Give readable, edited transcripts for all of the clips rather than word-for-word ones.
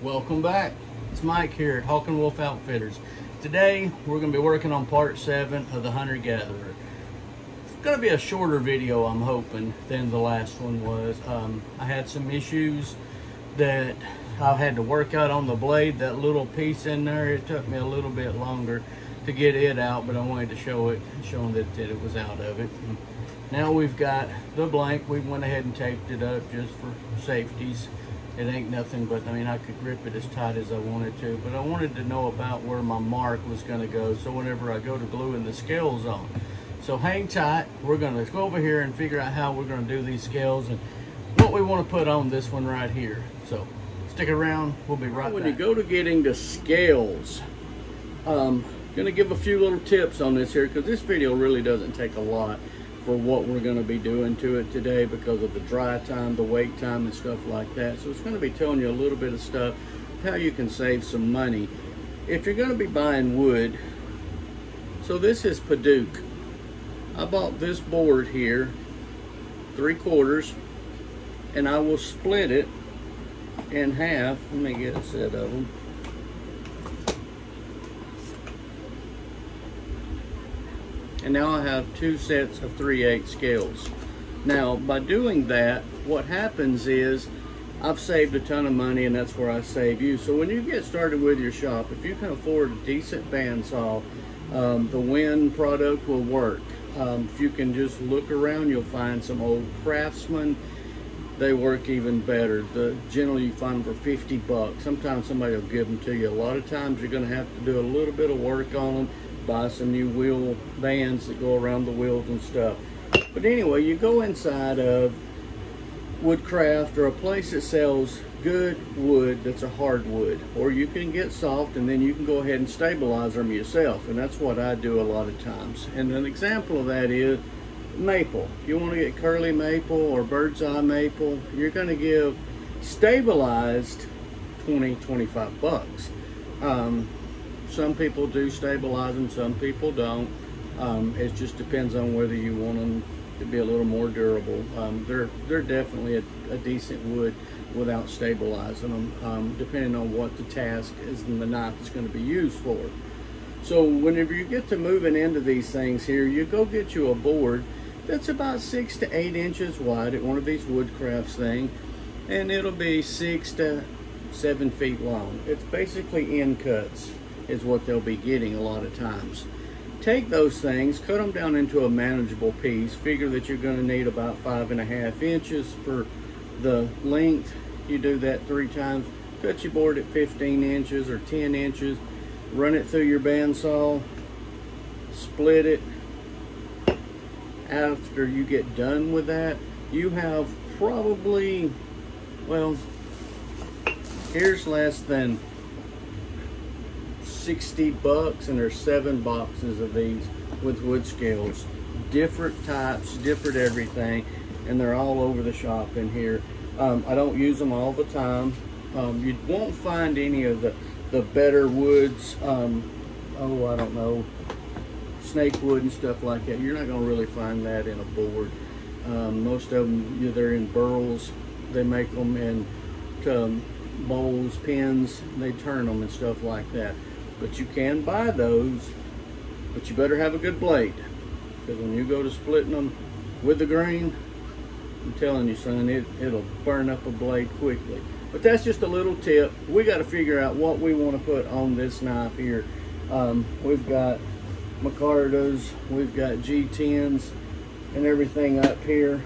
Welcome back. It's Mike here at Hawk & Wolf Outfitters. Today we're going to be working on part 7 of the Hunter-Gatherer. It's going to be a shorter video, I'm hoping, than the last one was. I had some issues that I had to work out on the blade. That little piece in there, it took me a little bit longer to get it out, but I wanted to show it, showing that it was out of it. And now we've got the blank. We went ahead and taped it up just for safeties. It ain't nothing, but I mean, I could grip it as tight as I wanted to, but I wanted to know about where my mark was going to go, so whenever I go to gluing the scales on. So hang tight. We're going to go over here and figure out how we're going to do these scales and what we want to put on this one right here. So stick around, we'll be right back. When you go to getting the scales, going to give a few little tips on this here, because this video really doesn't take a lot for what we're going to be doing to it today because of the dry time, the wait time, and stuff like that. So it's going to be telling you a little bit of stuff, how you can save some money if you're going to be buying wood. So this is Paduke. I bought this board here, 3/4, and I will split it in half. Let me get a set of them. And now I have 2 sets of 3/8 scales. Now, by doing that, what happens is I've saved a ton of money, and that's where I save you. So when you get started with your shop, if you can afford a decent bandsaw, the Win product will work. If you can just look around, you'll find some old Craftsman. They work even better. Generally you find them for 50 bucks. Sometimes somebody will give them to you. A lot of times you're going to have to do a little bit of work on them. Buy some new wheel bands that go around the wheels and stuff. But anyway, you go inside of Woodcraft or a place that sells good wood that's a hardwood, or you can get soft and then you can go ahead and stabilize them yourself, and that's what I do a lot of times. And an example of that is maple. You want to get curly maple or bird's eye maple, you're going to give stabilized 20-25 bucks. Some people do stabilize them, some people don't. It just depends on whether you want them to be a little more durable. They're definitely a decent wood without stabilizing them, depending on what the task is and the knife is going to be used for. So whenever you get to moving into these things here, you go get you a board that's about 6 to 8 inches wide at one of these Woodcrafts things, and it'll be 6 to 7 feet long. It's basically end cuts is what they'll be getting a lot of times. Take those things, cut them down into a manageable piece. Figure that you're going to need about 5.5 inches for the length. You do that 3 times. Cut your board at 15 inches or 10 inches. Run it through your bandsaw. Split it. After you get done with that, you have probably, well, here's less than 60 bucks, and there's 7 boxes of these with wood scales, different types, different everything, and they're all over the shop in here. I don't use them all the time. You won't find any of the better woods, oh, I don't know, snake wood and stuff like that. You're not going to really find that in a board. Most of them, they're in burls. They make them in bowls, pins, they turn them and stuff like that. But you can buy those, but you better have a good blade, because when you go to splitting them with the grain, I'm telling you, son, it'll burn up a blade quickly. But that's just a little tip. We got to figure out what we want to put on this knife here. We've got Micartas, we've got G10s and everything up here.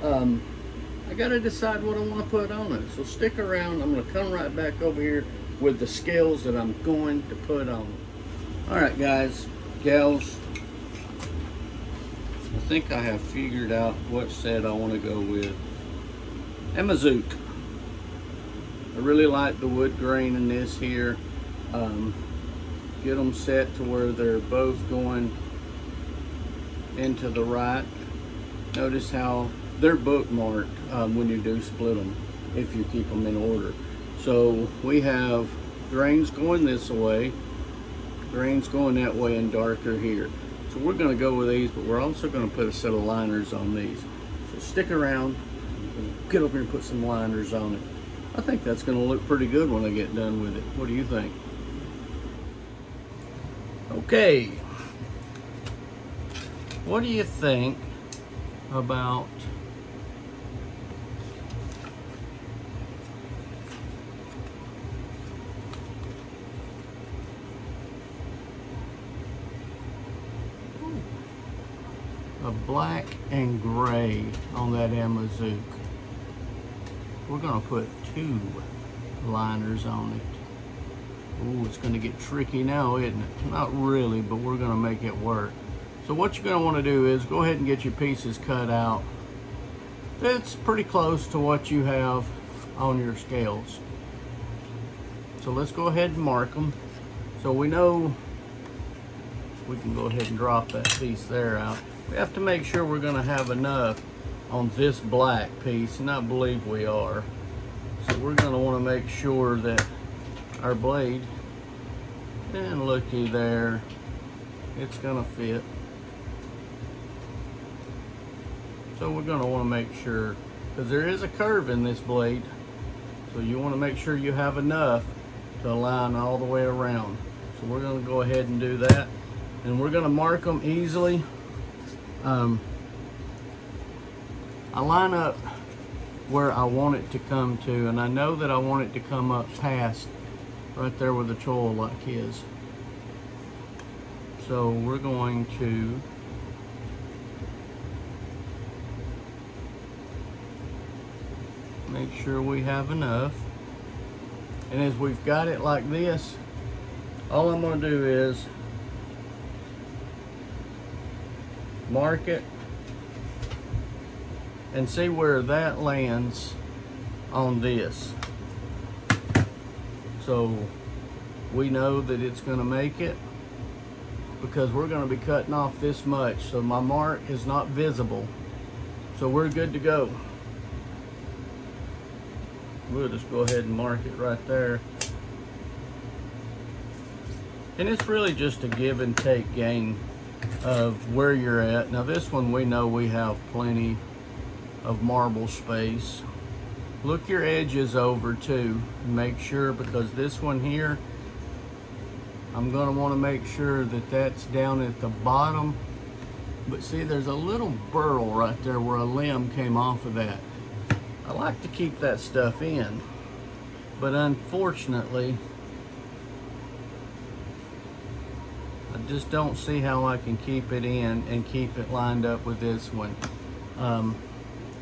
I got to decide what I want to put on it. So stick around. I'm going to come right back over here with the scales that I'm going to put on. All right, guys, gals, I think I have figured out what set I want to go with. Amazook. I really like the wood grain in this here. Get them set to where they're both going into the right. Notice how they're bookmarked when you do split them, if you keep them in order. So we have grains going this way, grains going that way, and darker here. So we're going to go with these, but we're also going to put a set of liners on these. So stick around, get over here and put some liners on it. I think that's going to look pretty good when I get done with it. What do you think? Okay. What do you think about a black and gray on that Amazook? We're gonna put 2 liners on it. Ooh, it's gonna get tricky now, isn't it? Not really, but we're gonna make it work. So what you're gonna wanna do is go ahead and get your pieces cut out. It's pretty close to what you have on your scales. So let's go ahead and mark them. So we know we can go ahead and drop that piece there out. We have to make sure we're gonna have enough on this black piece, and I believe we are. So we're gonna wanna make sure that our blade, and looky there, it's gonna fit. So we're gonna wanna make sure, because there is a curve in this blade, so you wanna make sure you have enough to align all the way around. So we're gonna go ahead and do that, and we're gonna mark them easily. I line up where I want it to come to, and I know that I want it to come up past right there where the choil lock is. So we're going to make sure we have enough. And as we've got it like this, all I'm going to do is mark it and see where that lands on this. So we know that it's going to make it, because we're going to be cutting off this much, so my mark is not visible. So we're good to go. We'll just go ahead and mark it right there. And it's really just a give and take game of where you're at. Now this one, we know we have plenty of marble space. Look your edges over too, and make sure, because this one here, I'm going to want to make sure that that's down at the bottom. But see, there's a little burl right there where a limb came off of that. I like to keep that stuff in, but unfortunately, I just don't see how I can keep it in and keep it lined up with this one.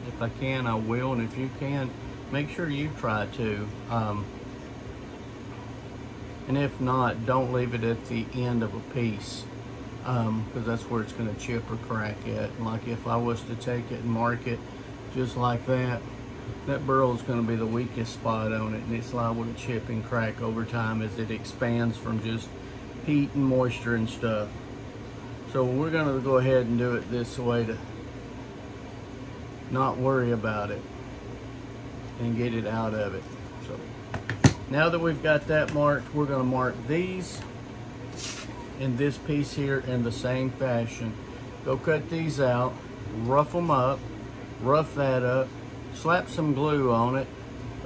If I can, I will, and if you can, make sure you try to. And if not, don't leave it at the end of a piece, because that's where it's going to chip or crack at. And like if I was to take it and mark it just like that, that burl is going to be the weakest spot on it, and it's liable to chip and crack over time as it expands from just heat and moisture and stuff. So we're going to go ahead and do it this way to not worry about it and get it out of it. So now that we've got that marked, we're going to mark these and this piece here in the same fashion. Go cut these out, rough them up, rough that up, slap some glue on it,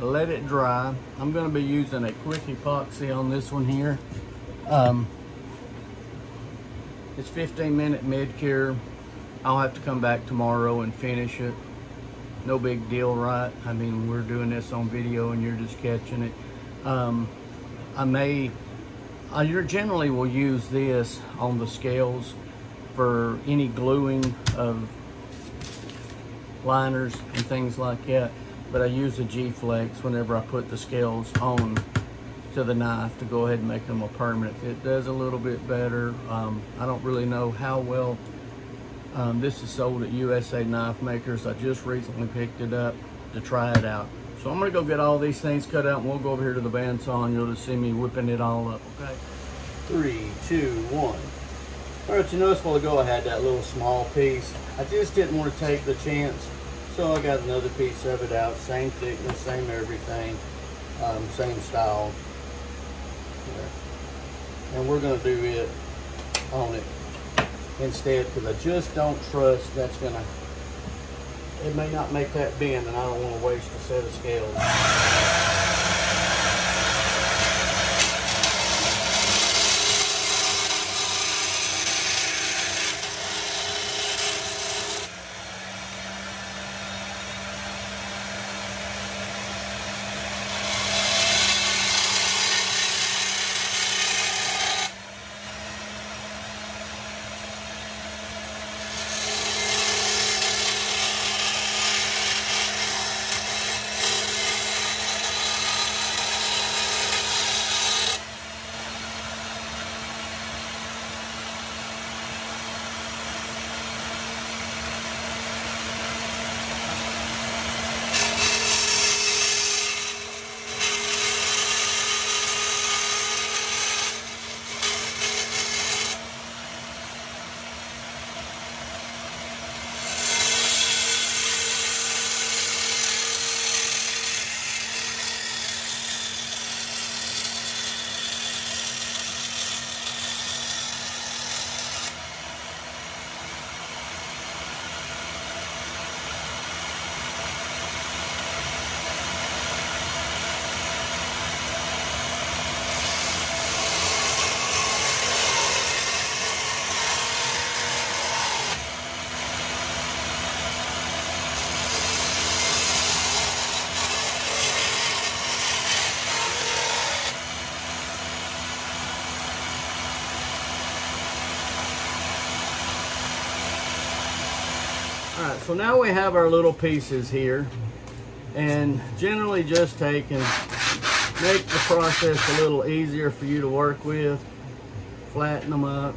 let it dry. I'm going to be using a quick epoxy on this one here. It's 15-minute mid-cure. I'll have to come back tomorrow and finish it. No big deal, right? I mean, we're doing this on video and you're just catching it. You generally will use this on the scales for any gluing of liners and things like that, but I use a G-Flex whenever I put the scales on to the knife to go ahead and make them a permanent. It does a little bit better. I don't really know how well this is sold at USA Knife Makers. I just recently picked it up to try it out. So I'm gonna go get all these things cut out and we'll go over here to the bandsaw and you'll just see me whipping it all up, okay? 3, 2, 1. All right, you notice a while ago I had that little small piece. I just didn't want to take the chance, so I got another piece of it out, same thickness, same everything, same style. And we're gonna do it on it instead, because I just don't trust that's gonna it may not make that bend, and I don't want to waste a set of scales. Alright, so now we have our little pieces here, and generally just take and make the process a little easier for you to work with. Flatten them up.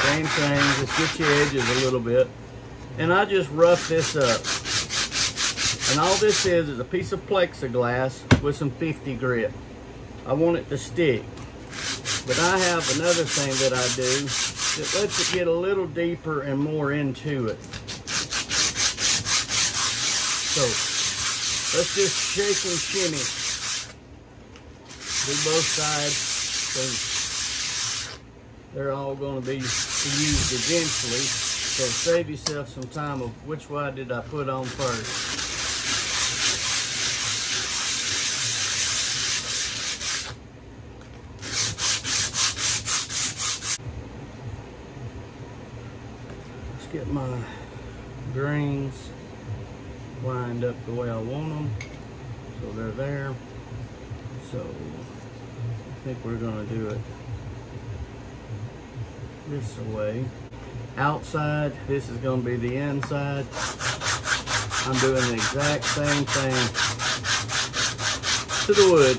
Same thing, just get your edges a little bit. And I just rough this up. And all this is a piece of plexiglass with some 50 grit. I want it to stick. But I have another thing that I do that lets it get a little deeper and more into it. So let's just shake and shimmy. Do both sides, so they're all going to be used eventually. So save yourself some time of which one did I put on first. Get my greens lined up the way I want them, so they're there. So I think we're going to do it this way. Outside, this is going to be the inside. I'm doing the exact same thing to the wood,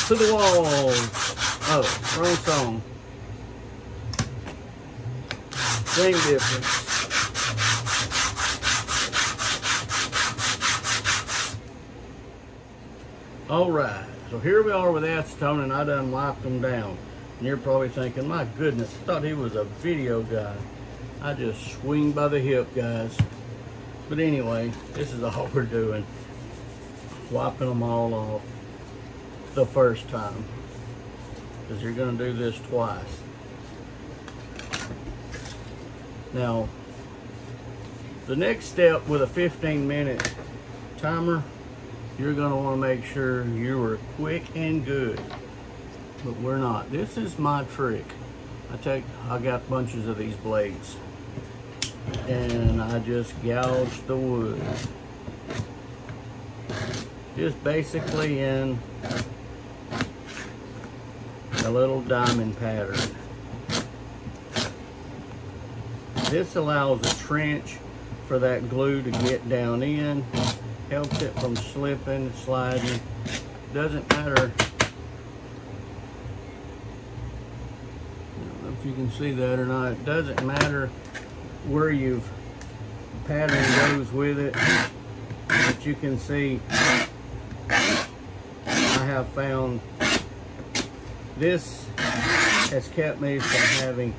to the wall. Oh, wrong song. Same difference. All right, so here we are with acetone, and I done wiped them down. And you're probably thinking, my goodness, I thought he was a video guy. I just swing by the hip, guys. But anyway, this is all we're doing. Wiping them all off the first time, because you're gonna do this twice. Now, the next step with a 15-minute timer, you're going to want to make sure you are quick and good. But we're not. This is my trick. I got bunches of these blades, and I just gouge the wood. Just basically in a little diamond pattern. This allows a trench for that glue to get down in, helps it from slipping, sliding. Doesn't matter, I don't know if you can see that or not, it doesn't matter where you've pattern goes with it. But you can see I have found this has kept me from having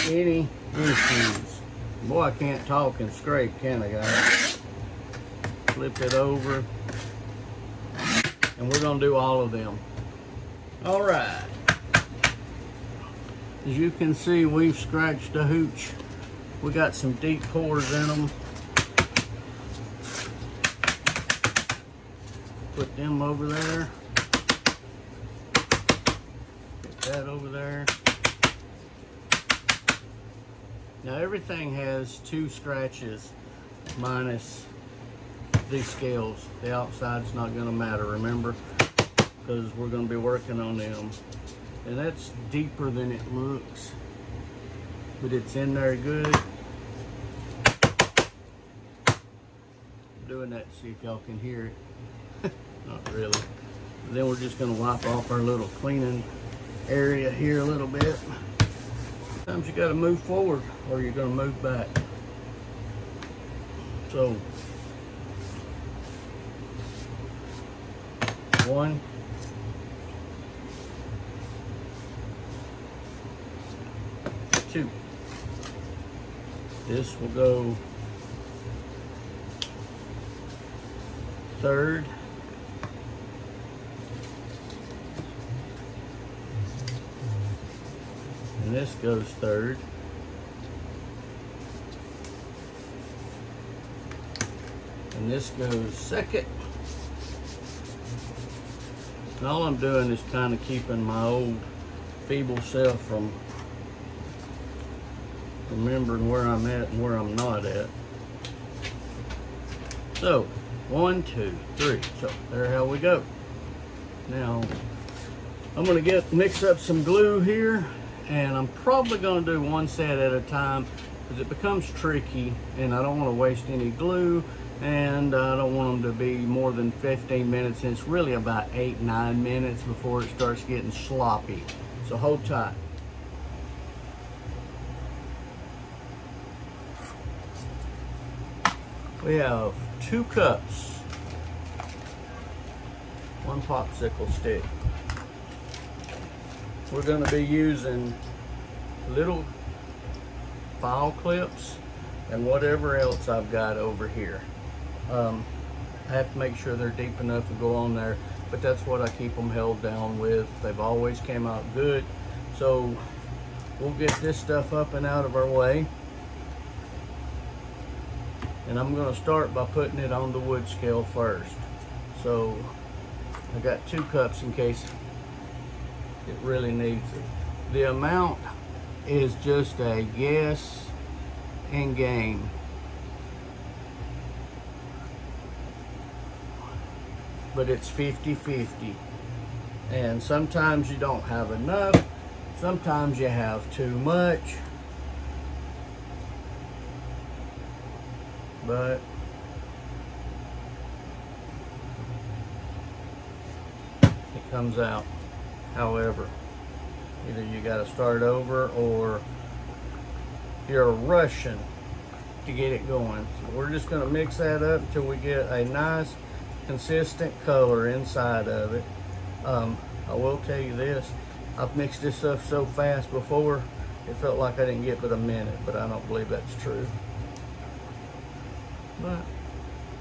any issues. Boy, I can't talk and scrape, can I, guys? Flip it over, and we're gonna do all of them. All right. As you can see, we've scratched a hooch We got some deep pores in them. Put them over there. Put that over there. Now everything has 2 scratches minus these scales. The outside's not gonna matter, remember? Because we're gonna be working on them. And that's deeper than it looks, but it's in there good. I'm doing that to see if y'all can hear it. Not really. Then we're just gonna wipe off our little cleaning area here a little bit. Sometimes you gotta move forward or you're gonna move back. So, 1, 2. This will go 3rd. And this goes 3rd. And this goes 2nd. And all I'm doing is kind of keeping my old feeble self from remembering where I'm at and where I'm not at. So, 1, 2, 3. So, there how we go. Now, I'm going to mix up some glue here, and I'm probably going to do 1 set at a time because it becomes tricky, and I don't want to waste any glue, and I don't want them to be more than 15 minutes. And it's really about 8-9 minutes before it starts getting sloppy. So hold tight. We have 2 cups, 1 popsicle stick. We're going to be using little file clips and whatever else I've got over here. I have to make sure they're deep enough to go on there, but that's what I keep them held down with. They've always came out good. So we'll get this stuff up and out of our way. And I'm going to start by putting it on the wood scale first. So I got 2 cups in case it really needs it. The amount is just a guess and game. But it's 50-50. And sometimes you don't have enough. Sometimes you have too much. But it comes out. However, either you got to start over or you're rushing to get it going. So we're just going to mix that up until we get a nice consistent color inside of it. I will tell you this, I've mixed this up so fast before it felt like I didn't get but a minute, but I don't believe that's true. But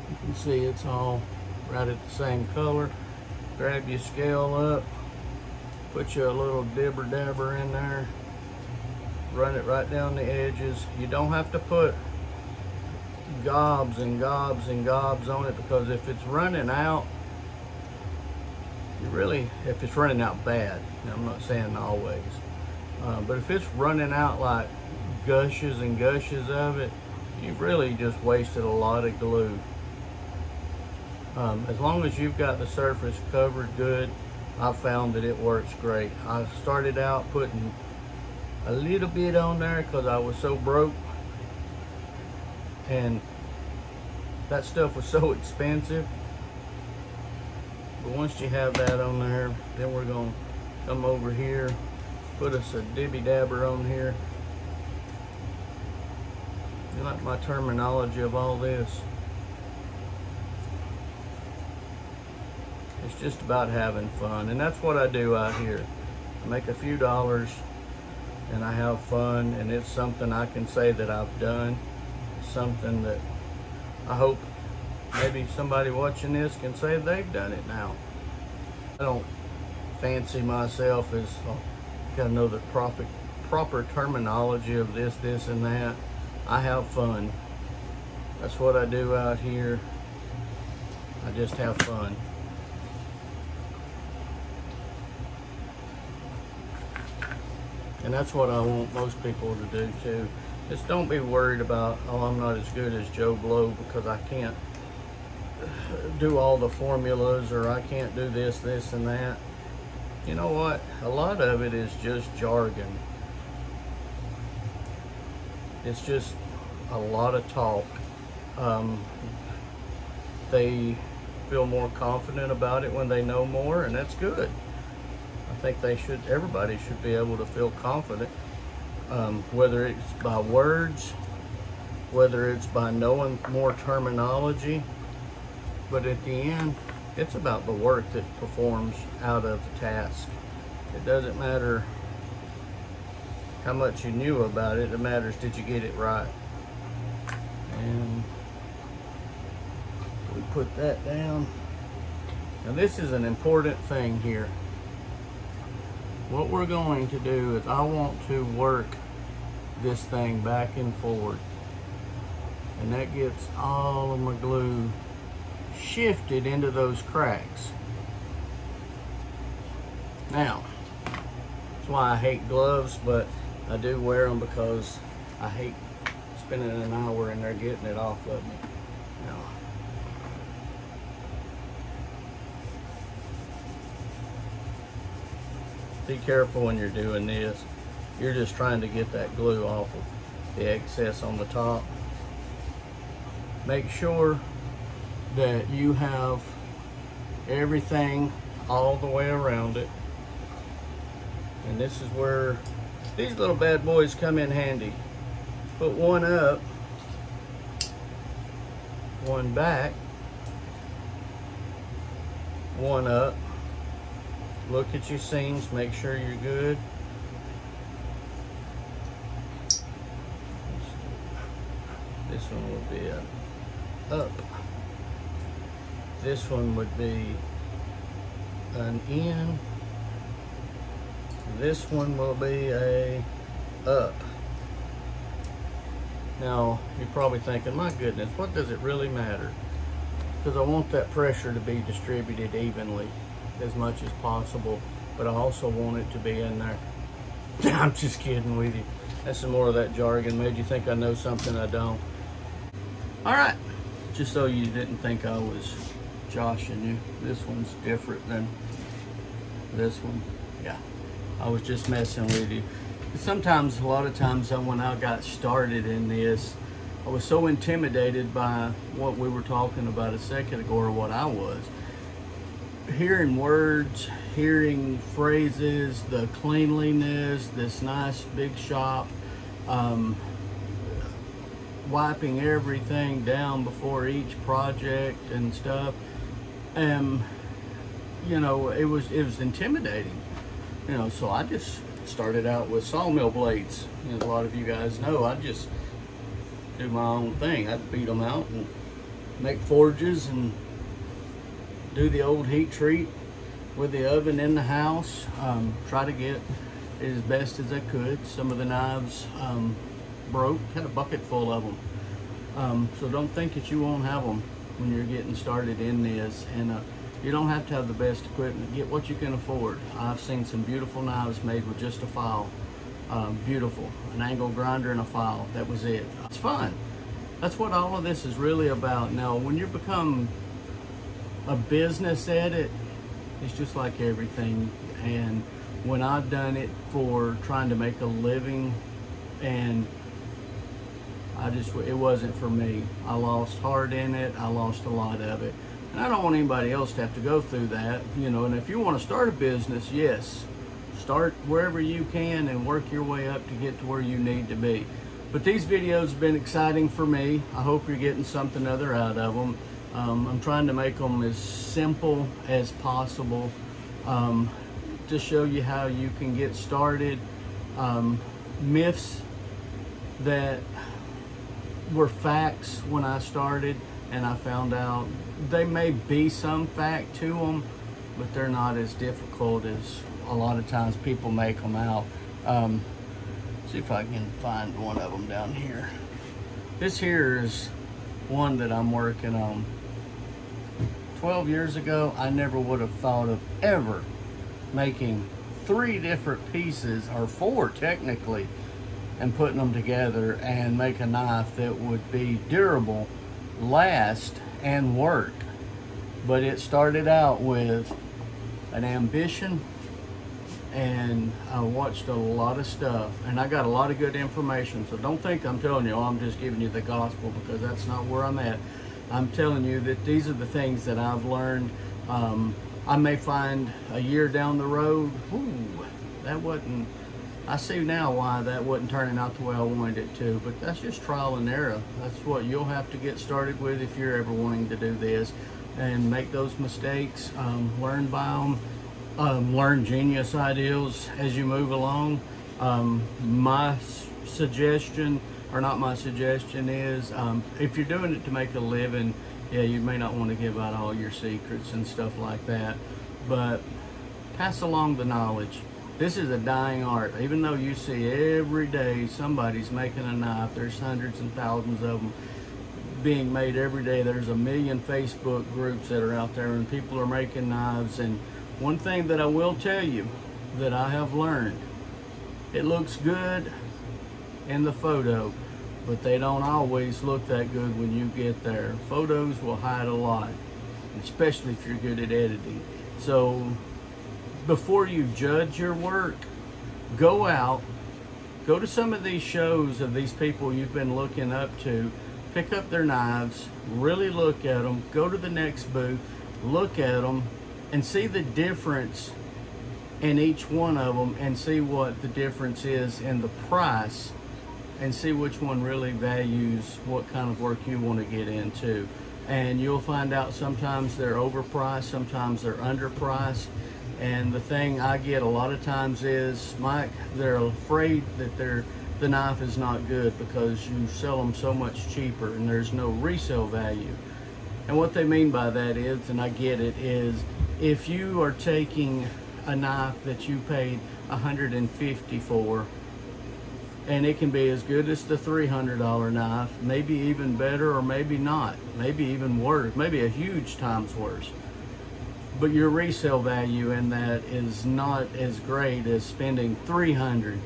you can see it's all right at the same color. Grab your scale up, put you a little dibber dabber in there, run it right down the edges. You don't have to put gobs and gobs and gobs on it, because if it's running out, if it's running out bad, now I'm not saying always, but if it's running out like gushes and gushes of it, you've really just wasted a lot of glue. As long as you've got the surface covered good, I've found that it works great. I started out putting a little bit on there because I was so broke, and that stuff was so expensive. But once you have that on there, then we're going to come over here, put us a dibby dabber on here. You like my terminology of all this? It's just about having fun, and that's what I do out here. I make a few dollars and I have fun, and it's something I can say that I've done. It's something that I hope maybe somebody watching this can say they've done it now. I don't fancy myself as, gotta know the proper terminology of this, and that. I have fun. That's what I do out here. I just have fun. And that's what I want most people to do too. Just don't be worried about, oh, I'm not as good as Joe Blow because I can't do all the formulas, or I can't do this, this, and that. You know what? A lot of it is just jargon. It's just a lot of talk. They feel more confident about it when they know more, and that's good. I think everybody should be able to feel confident, whether it's by words, whether it's by knowing more terminology. But at the end, it's about the work that performs out of the task. It doesn't matter how much you knew about it. It matters, did you get it right? And we put that down. Now this is an important thing here. What we're going to do is I want to work this thing back and forward. And that gets all of my glue shifted into those cracks. Now, that's why I hate gloves, but I do wear them because I hate spending an hour in there getting it off of me. Now, be careful when you're doing this. You're just trying to get that glue off of the excess on the top. Make sure that you have everything all the way around it. And this is where these little bad boys come in handy. Put one up, one back, one up. Look at your seams, make sure you're good. This one would be a up. This one would be an in. This one will be a up. Now, you're probably thinking, my goodness, what does it really matter? Because I want that pressure to be distributed evenly as much as possible, but I also want it to be in there. I'm just kidding with you. That's some more of that jargon. Made you think I know something I don't. All right, just so you didn't think I was joshing you, this one's different than this one. Yeah, I was just messing with you. Sometimes, a lot of times when I got started in this, I was so intimidated by what we were talking about a second ago, or what I was. Hearing words, hearing phrases, the cleanliness, this nice big shop, wiping everything down before each project and stuff. You know, it was intimidating. You know, so I just started out with sawmill blades. As a lot of you guys know, I just do my own thing. I'd beat them out and make forges and do the old heat treat with the oven in the house. Try to get it as best as I could. Some of the knives broke, had a bucket full of them. So don't think that you won't have them when you're getting started in this. And you don't have to have the best equipment. Get what you can afford. I've seen some beautiful knives made with just a file. Beautiful, an angle grinder and a file. That was it. It's fun. That's what all of this is really about. Now, when you become a business at it, it's just like everything. And when I've done it for trying to make a living, and it wasn't for me. I lost heart in it. I lost a lot of it. And I don't want anybody else to have to go through that, you know. And if you want to start a business, yes, start wherever you can and work your way up to get to where you need to be. But these videos have been exciting for me. I hope you're getting something other out of them. I'm trying to make them as simple as possible to show you how you can get started. Myths that were facts when I started, and I found out they may be some fact to them, but they're not as difficult as a lot of times people make them out. See if I can find one of them down here. This here is one that I'm working on. 12 years ago, I never would have thought of ever making 3 different pieces, or 4 technically, and putting them together and make a knife that would be durable, last, and work. But it started out with an ambition, and I watched a lot of stuff, and I got a lot of good information. So don't think I'm telling you, oh, I'm just giving you the gospel, because that's not where I'm at. I'm telling you that these are the things that I've learned. I may find a year down the road, ooh, that wasn't, I see now why that wasn't turning out the way I wanted it to, but that's just trial and error. That's what you'll have to get started with if you're ever wanting to do this, and make those mistakes, learn by them, learn genius ideas as you move along. My suggestion, or not my suggestion, is if you're doing it to make a living, yeah, you may not want to give out all your secrets and stuff like that, but pass along the knowledge. This is a dying art. Even though you see every day somebody's making a knife, there's hundreds and thousands of them being made every day. There's a million Facebook groups that are out there, and people are making knives. And one thing that I will tell you that I have learned, it looks good in the photo, but they don't always look that good when you get there. Photos will hide a lot, especially if you're good at editing. So before you judge your work, go out, go to some of these shows of these people you've been looking up to, pick up their knives, really look at them, go to the next booth, look at them, and see the difference in each one of them, and see what the difference is in the price, and see which one really values what kind of work you want to get into. And you'll find out sometimes they're overpriced, sometimes they're underpriced. And the thing I get a lot of times is, Mike, they're afraid that the knife is not good because you sell them so much cheaper and there's no resale value. And what they mean by that is, and I get it, is if you are taking a knife that you paid $150 for, and it can be as good as the $300 knife, maybe even better, or maybe not, maybe even worse, maybe a huge times worse. But your resale value in that is not as great as spending $300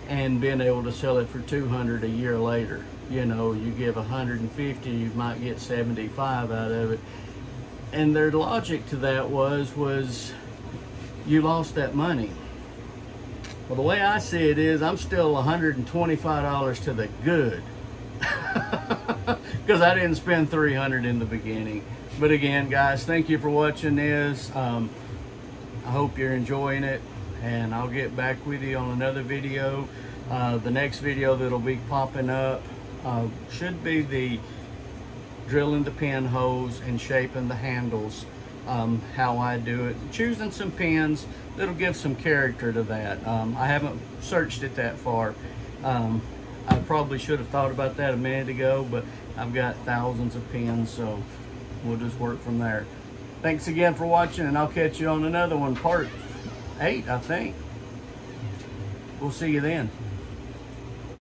and being able to sell it for $200 a year later. You know, you give $150, you might get $75 out of it. And their logic to that was you lost that money. Well, the way I see it is, I'm still $125 to the good, because I didn't spend $300 in the beginning. But again, guys, thank you for watching this. I hope you're enjoying it, and I'll get back with you on another video. The next video that'll be popping up should be the drilling the pinholes and shaping the handles, how I do it, choosing some pins that'll give some character to that. I haven't searched it that far. I probably should have thought about that a minute ago, but I've got thousands of pins, so we'll just work from there. Thanks again for watching, and I'll catch you on another one, part 8, I think. We'll see you then.